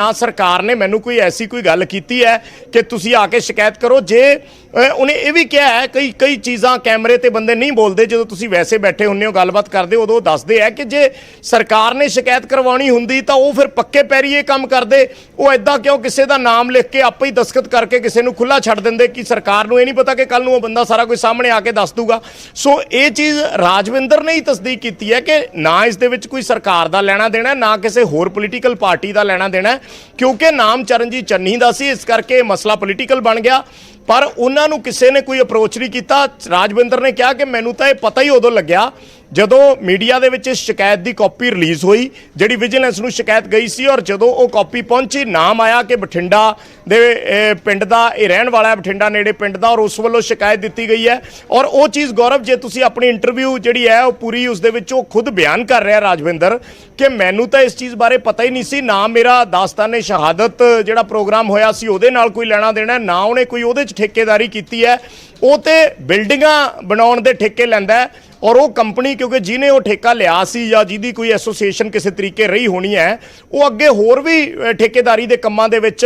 ना सरकार ने मैनू कोई ऐसी कोई गल कीती है कि तुसी आके शिकायत करो। जे उन्हें यह भी कहा है कई कई चीज़ां कैमरे ते बंदे नहीं बोलते, जो तुसी वैसे बैठे हुंदे हो गलबात करते हो उदों दसदे है कि जे सरकार ने शिकायत करवानी हुंदी तां वो फिर पक्के पैरी ये काम करते, वो इदां क्यों किसी का नाम लिख के आपे ही दस्तखत करके किसी को खुला छड्ड दिंदे कि सरकार नूं ये नहीं पता कि कल नूं वो बंदा सारा कुछ सामने आके दस दूगा। सो ये चीज़ राजविंदर ने ही तस्दीक की है कि ना इस दे विच कोई सरकार का लेना देना, ना किसी होर पोलीटिकल पार्टी का लेना देना, क्योंकि नाम चरणजीत चन्नी का सी, इस करके मसला पोलीटिकल बन गया। पर उन्होंने किसी ने कोई अप्रोच नहीं किया। राजविंदर ने कहा कि मैनू तो यह पता ही उदों लग्या जदों मीडिया दे विच शिकायत की कॉपी रिलीज़ हुई, जिहड़ी विजिलेंस नूं शिकायत गई सी, और जदों वो कॉपी पहुंची नाम आया कि बठिंडा दे पिंड दा ये रहन वाला है, बठिंडा नेड़े पिंड दा, और उस वालों शिकायत दी गई है। और वो चीज़ गौरव जे तुसीं अपनी इंटरव्यू जिहड़ी है वो पूरी उस दे विच वो खुद बयान कर रहा राजविंदर कि मैनू तो इस चीज़ बारे पता ही नहीं सी, ना मेरा दास्ताने शहादत जिहड़ा प्रोग्राम होया सी उहदे नाल कोई लेना देना, ना उहने कोई उहदे च ठेकेदारी कीती है। वो तो बिल्डिंगां बनाउण दे ठेके लैंदा है, और वो कंपनी क्योंकि जिन्हें वो ठेका लिया सी या जिहदी कोई एसोसीएशन किसी तरीके रही होनी है, वो अगे होर भी ठेकेदारी के कामां दे विच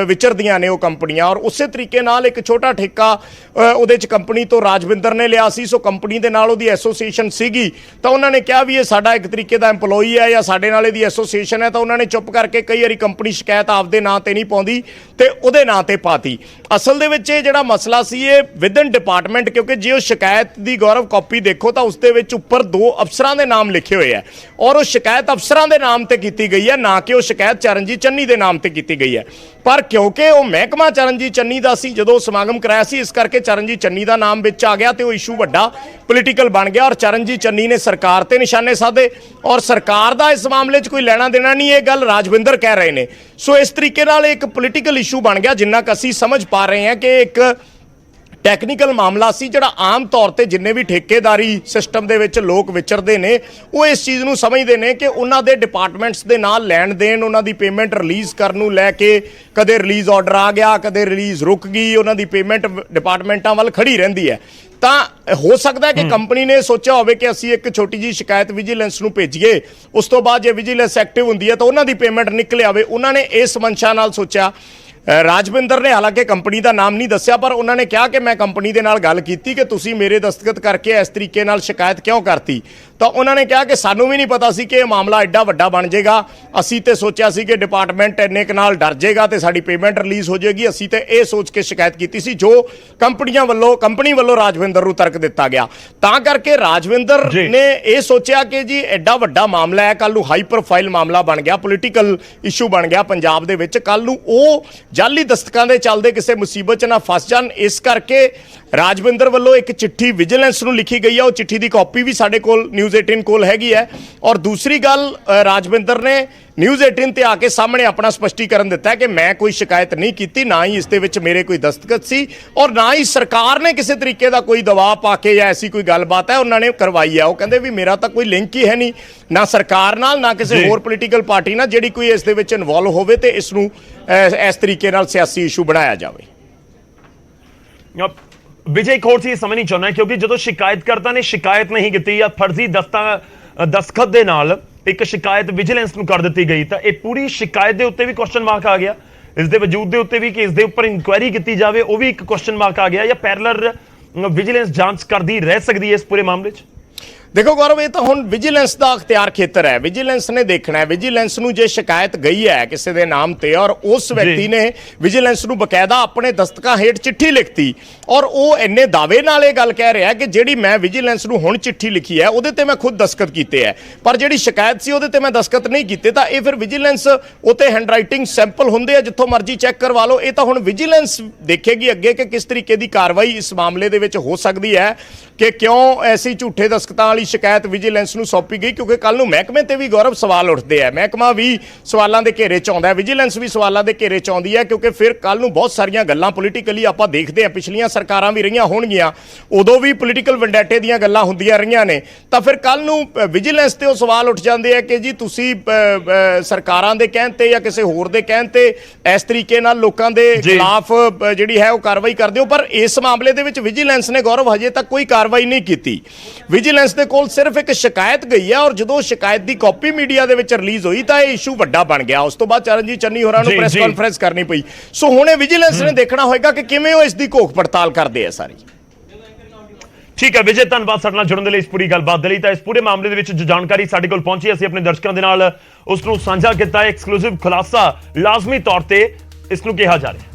विचरदियां ने वो कंपनियां, और उस तरीके नाल एक छोटा ठेका उहदे च कंपनी तो राजविंदर ने लिया सी। सो कंपनी दे नाल उहदी एसोसीएशन सीगी, तो उन्होंने कहा भी ये साडा एक तरीके का एम्पलॉई है या साडे नाल इहदी एसोसीएशन है, तो उन्होंने चुप करके कई बारी कंपनी शिकायत आपदे नां ते नहीं पाउंदी ते उहदे नां ते पाती। असल दे विच ये जिहड़ा मसला सी ये विद इन डिपार्टमेंट, क्योंकि जे शिकायत की गौरव कॉपी देखो तो उसदे विच उपर 2 अफसरां दे नाम लिखे हुए हैं, और वो शिकायत अफसरां दे नाम ते कीती गई है, ना कि वो शिकायत चरणजीत चन्नी दे नाम ते कीती गई है। पर क्योंकि वो महकमा चरणजीत चन्नी दा सी जदों समागम कराया सी, इस करके चरणजीत चन्नी दा नाम विच आ गया, तो वो इशू वड्डा पोलीटिकल बन गया, और चरणजीत चन्नी ने सरकार ते निशाने साधे, और सरकार दा इस मामले च कोई लेना देना नहीं, ये गल राजविंदर कह रहे हैं। सो इस तरीके नाल एक पोलीटिकल इशू बन गया, जिन्ना क असीं समझ पा रहे हैं कि एक टैक्नीकल मामला सी, जिहड़ा आम तौर पर जिन्ने भी ठेकेदारी सिस्टम दे विच लोग विचरदे ने वो इस चीज़ नूं समझदे ने कि उन्हां दे डिपार्टमेंट्स दे नाल लैण देण, उन्हां दी पेमेंट रिलीज़ करन नूं लैके कदे रिलीज़ ऑर्डर आ गया, कदे रिलीज़ रुक गई, उन्हां दी पेमेंट डिपार्टमेंटां वल खड़ी रहिंदी है। तो हो सकता है कि कंपनी ने सोचा होवे कि असीं एक छोटी जी शिकायत विजिलेंस नूं भेजीए, उस तो बाद जे विजिलेंस एक्टिव हुंदी है तो उन्हां दी पेमेंट निकल आवे, उन्होंने इस मंशा नाल सोचा। राजविंदर ने हालांकि कंपनी का नाम नहीं दस्या, पर उन्होंने कहा कि मैं कंपनी के नाल गल कीती कि तुसीं मेरे दस्तखत करके इस तरीके नाल शिकायत क्यों करती, तो उन्होंने कहा कि सानू भी नहीं पता सी कि मामला एडा वड्डा बन जाएगा, असी तो सोचा सी कि डिपार्टमेंट इन्ने क नाल डर जाएगा तो साडी पेमेंट रिलीज़ हो जाएगी, असी तो ये सोच के शिकायत की सी, जो कंपनी वालों राजविंदर नूं तर्क दिता गया। तां करके राजविंदर ने यह सोचा कि जी एडा वड्डा मामला है, कल नूं हाई प्रोफाइल मामला बन गया, पोलीटिकल इशू बन गया पंजाब दे विच, कल नूं वो जाली दस्तकां दे चलदे किसी मुसीबत च ना फस जाण। इस करके राजविंदर वालों एक चिट्ठी विजिलेंस नूं लिखी गई है, वो चिट्ठी की कॉपी भी साडे कोल न्यूज़ 18 कोल हैगी है। और दूसरी गल राजविंदर ने न्यूज़ 18 ते आके सामने अपना स्पष्टीकरण दिता है कि मैं कोई शिकायत नहीं की, ना ही इस दे विच मेरे कोई दस्तखत सी, और ना ही सरकार ने किसी तरीके का कोई दबाव पा के या ऐसी कोई गलबात है उन्होंने करवाई है। वो कहते भी मेरा तो कोई लिंक ही है नहीं, ना सरकार नाल ना किसी होर पोलीटिकल पार्टी नाल जिहड़ी कोई इस दे विच इन्वॉल्व होवे ते इस नूं इस तरीके नाल सियासी इशू बनाया जाए। विजय एक होर चीज़ समझनी चाहुंदा है, क्योंकि जो शिकायतकर्ता ने शिकायत नहीं की या फर्जी दस्तखत दे नाल एक शिकायत विजिलेंस नूं कर दी गई, तो यह पूरी शिकायत के उत्ते भी क्वेश्चन मार्क आ गया, इस दे वजूद के उत्ते भी कि इस दे उपर इंक्वायरी की जाए वो भी एक क्वेश्चन मार्क आ गया, या पैरेलल विजिलेंस जांच करती रह सकती है इस पूरे मामले च? देखो गौरव, ये तो हुण विजिलेंस का अख्तियार खेतर है, विजिलेंस ने देखना है। विजिलेंस नूं जे शिकायत गई है किसी के नाम ते और उस व्यक्ति ने विजिलेंस नूं बकायदा अपने दस्तकां हेठ चिट्ठी लिखती, और वो इन्ने दावे नाल ये गल कह रहा है कि जिहड़ी मैं विजिलेंस नूं हुण चिट्ठी लिखी है उहदे ते मैं खुद दस्तखत कीते है, पर जिहड़ी शिकायत सी उहदे ते मैं दस्तखत नहीं कीते, तो ये फिर विजिलेंस उत्ते हैंडराइटिंग सैंपल हुंदे आ जिथों मर्जी चैक करवा लो। ये तो हुण विजिलेंस देखेगी अगे कि किस तरीके की कार्रवाई इस मामले दे विच हो सकती है, कि क्यों ऐसी झूठे दस्तखतां वाली शिकायत विजिलेंस नूं सौंपी गई, क्योंकि कल नूं महकमे ते भी गौरव सवाल उठते हैं, महकमा भी सवालों के घेरे च आउंदा है, विजिलेंस भी सवालों के घेरे च आउंदी है, क्योंकि फिर कल नूं बहुत सारियां गल्लां पोलीटिकली आपां देखदे हैं, पिछलियां सरकारां भी रहीआं होणगीआं उदों भी पोलीटिकल वंडैटे दीआं गल्लां हुंदियां रहीआं ने, तां फिर कल नूं विजिलेंस ते ओह सवाल उठ जांदे हैं कि जी तुसीं सरकारां दे कहण ते या किसी होर दे कहण ते इस तरीके नाल लोकां दे खिलाफ जिहड़ी है ओह कार्रवाई करदे हो, पर इस मामले दे विच विजिलेंस ने गौरव हजे तक कोई कार्रवाई नहीं कीती। विजिलेंस दे ਕੋਲ ਸਿਰਫ ਇੱਕ ਸ਼ਿਕਾਇਤ ਗਈ ਹੈ ਔਰ ਜਦੋਂ ਸ਼ਿਕਾਇਤ ਦੀ ਕਾਪੀ ਮੀਡੀਆ ਦੇ ਵਿੱਚ ਰਿਲੀਜ਼ ਹੋਈ ਤਾਂ ਇਹ ਇਸ਼ੂ ਵੱਡਾ ਬਣ ਗਿਆ। ਉਸ ਤੋਂ ਬਾਅਦ ਚਰਨਜੀਤ ਚੰਨੀ ਹੋਰਾਂ ਨੂੰ ਜੀ, ਪ੍ਰੈਸ ਜੀ। ਕਾਨਫਰੰਸ ਕਰਨੀ ਪਈ। ਸੋ ਹੁਣ ਇਹ ਵਿਜੀਲੈਂਸ ਨੇ ਦੇਖਣਾ ਹੋਏਗਾ ਕਿ ਕਿਵੇਂ ਉਹ ਇਸ ਦੀ ਘੋਖ ਪੜਤਾਲ ਕਰਦੇ ਆ ਸਾਰੀ। ਠੀਕ ਹੈ ਵਿਜੇ, ਧੰਨਵਾਦ ਸਾਡੇ ਨਾਲ ਜੁੜਨ ਦੇ ਲਈ, ਇਸ ਪੂਰੀ ਗੱਲਬਾਤ ਦੇ ਲਈ। ਤਾਂ ਇਸ ਪੂਰੇ ਮਾਮਲੇ ਦੇ ਵਿੱਚ ਜੋ ਜਾਣਕਾਰੀ ਸਾਡੇ ਕੋਲ ਪਹੁੰਚੀ ਅਸੀਂ ਆਪਣੇ ਦਰਸ਼ਕਾਂ ਦੇ ਨਾਲ ਉਸ ਨੂੰ ਸਾਂਝਾ ਕੀਤਾ। ਐਕਸਕਲੂਸਿਵ ਖੁਲਾਸਾ ਲਾਜ਼ਮੀ ਤੌਰ ਤੇ ਇਸ ਨੂੰ ਕਿਹਾ ਜਾ ਰਿਹਾ ਹੈ।